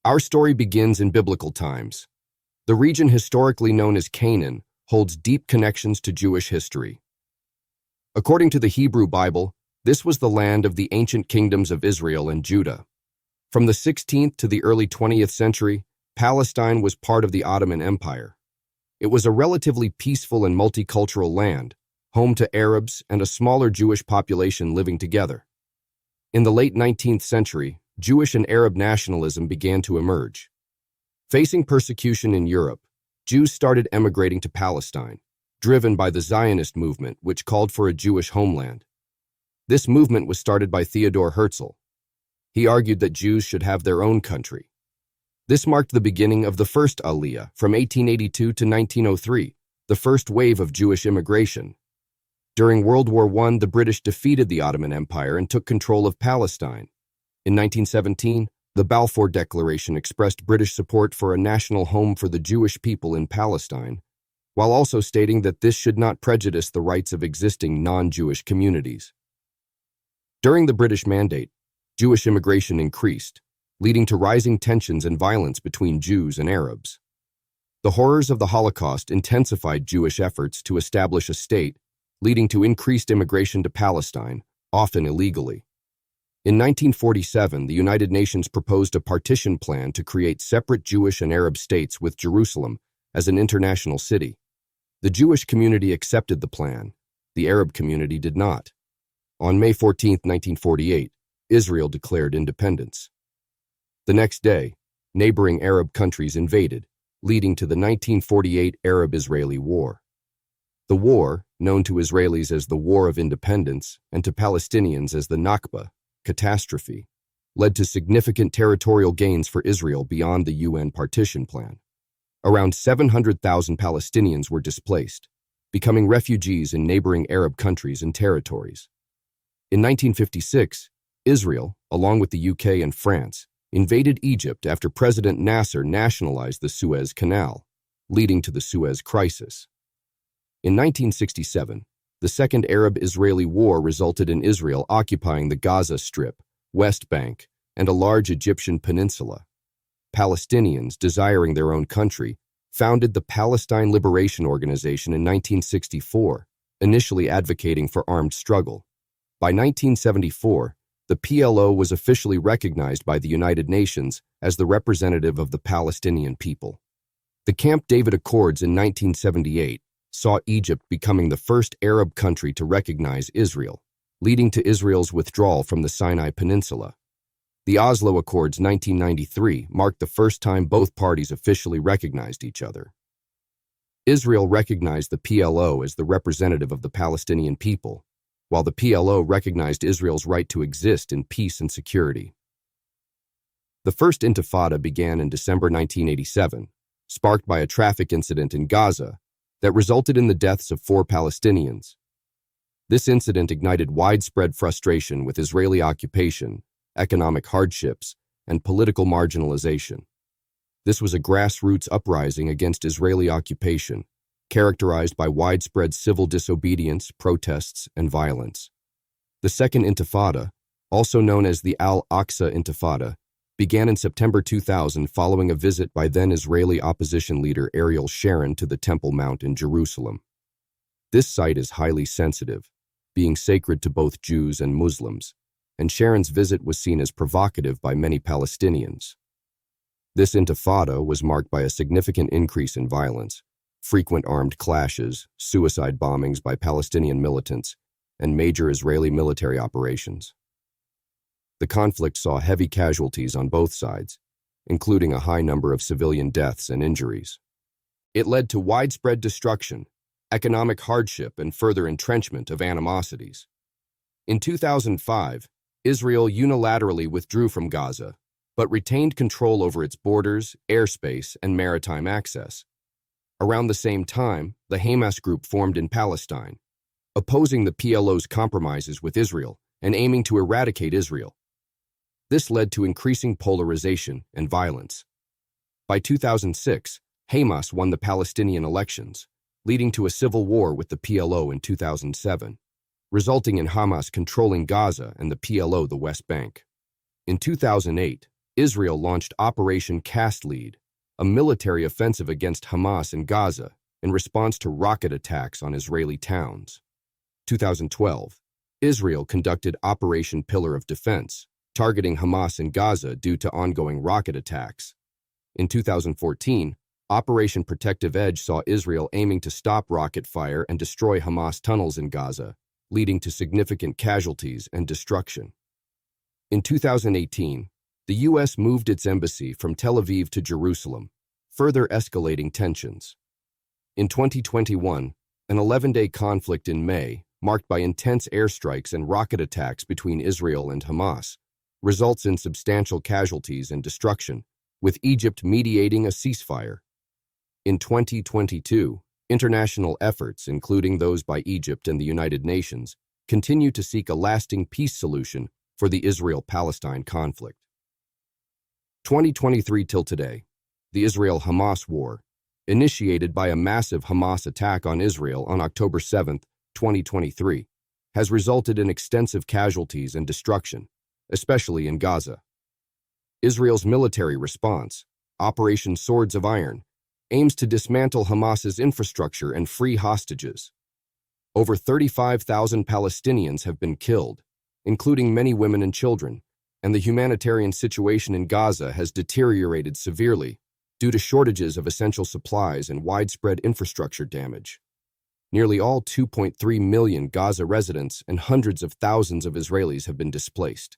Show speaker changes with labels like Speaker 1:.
Speaker 1: Our story begins in biblical times. The region historically known as Canaan holds deep connections to Jewish history. According to the Hebrew Bible, this was the land of the ancient kingdoms of Israel and Judah. From the 16th to the early 20th century, Palestine was part of the Ottoman Empire. It was a relatively peaceful and multicultural land, home to Arabs and a smaller Jewish population living together. In the late 19th century, Jewish and Arab nationalism began to emerge. Facing persecution in Europe, Jews started emigrating to Palestine, driven by the Zionist movement, which called for a Jewish homeland. This movement was started by Theodor Herzl. He argued that Jews should have their own country. This marked the beginning of the first aliyah from 1882 to 1903, the first wave of Jewish immigration. During World War I, the British defeated the Ottoman Empire and took control of Palestine. In 1917, the Balfour Declaration expressed British support for a national home for the Jewish people in Palestine, while also stating that this should not prejudice the rights of existing non-Jewish communities. During the British Mandate, Jewish immigration increased, leading to rising tensions and violence between Jews and Arabs. The horrors of the Holocaust intensified Jewish efforts to establish a state, leading to increased immigration to Palestine, often illegally. In 1947, the United Nations proposed a partition plan to create separate Jewish and Arab states with Jerusalem as an international city. The Jewish community accepted the plan. The Arab community did not. On May 14, 1948, Israel declared independence. The next day, neighboring Arab countries invaded, leading to the 1948 Arab-Israeli War. The war, known to Israelis as the War of Independence and to Palestinians as the Nakba, catastrophe, led to significant territorial gains for Israel beyond the UN partition plan. Around 700,000 Palestinians were displaced, becoming refugees in neighboring Arab countries and territories. In 1956, Israel, along with the UK and France, invaded Egypt after President Nasser nationalized the Suez Canal, leading to the Suez Crisis. In 1967, the Second Arab-Israeli War resulted in Israel occupying the Gaza Strip, West Bank, and a large Egyptian peninsula. Palestinians, desiring their own country, founded the Palestine Liberation Organization in 1964, initially advocating for armed struggle. By 1974, the PLO was officially recognized by the United Nations as the representative of the Palestinian people. The Camp David Accords in 1978 saw Egypt becoming the first Arab country to recognize Israel, leading to Israel's withdrawal from the Sinai Peninsula. The Oslo Accords 1993 marked the first time both parties officially recognized each other. Israel recognized the PLO as the representative of the Palestinian people, while the PLO recognized Israel's right to exist in peace and security. The first intifada began in December 1987, sparked by a traffic incident in Gaza that resulted in the deaths of 4 Palestinians. This incident ignited widespread frustration with Israeli occupation, economic hardships, and political marginalization. This was a grassroots uprising against Israeli occupation, characterized by widespread civil disobedience, protests, and violence. The Second Intifada, also known as the Al-Aqsa Intifada, began in September 2000 following a visit by then-Israeli opposition leader Ariel Sharon to the Temple Mount in Jerusalem. This site is highly sensitive, being sacred to both Jews and Muslims, and Sharon's visit was seen as provocative by many Palestinians. This intifada was marked by a significant increase in violence, frequent armed clashes, suicide bombings by Palestinian militants, and major Israeli military operations. The conflict saw heavy casualties on both sides, including a high number of civilian deaths and injuries. It led to widespread destruction, economic hardship, and further entrenchment of animosities. In 2005, Israel unilaterally withdrew from Gaza, but retained control over its borders, airspace, and maritime access. Around the same time, the Hamas group formed in Palestine, opposing the PLO's compromises with Israel and aiming to eradicate Israel. This led to increasing polarization and violence. By 2006, Hamas won the Palestinian elections, leading to a civil war with the PLO in 2007, resulting in Hamas controlling Gaza and the PLO the West Bank. In 2008, Israel launched Operation Cast Lead, a military offensive against Hamas in Gaza in response to rocket attacks on Israeli towns. 2012, Israel conducted Operation Pillar of Defense, targeting Hamas in Gaza due to ongoing rocket attacks. In 2014, Operation Protective Edge saw Israel aiming to stop rocket fire and destroy Hamas tunnels in Gaza, leading to significant casualties and destruction. In 2018, the U.S. moved its embassy from Tel Aviv to Jerusalem, further escalating tensions. In 2021, an 11-day conflict in May, marked by intense airstrikes and rocket attacks between Israel and Hamas, results in substantial casualties and destruction, with Egypt mediating a ceasefire. In 2022, international efforts, including those by Egypt and the United Nations, continue to seek a lasting peace solution for the Israel-Palestine conflict. 2023 till today, the Israel-Hamas war, initiated by a massive Hamas attack on Israel on October 7, 2023, has resulted in extensive casualties and destruction, especially in Gaza. Israel's military response, Operation Swords of Iron, aims to dismantle Hamas's infrastructure and free hostages. Over 35,000 Palestinians have been killed, including many women and children, and the humanitarian situation in Gaza has deteriorated severely due to shortages of essential supplies and widespread infrastructure damage. Nearly all 2.3 million Gaza residents and hundreds of thousands of Israelis have been displaced.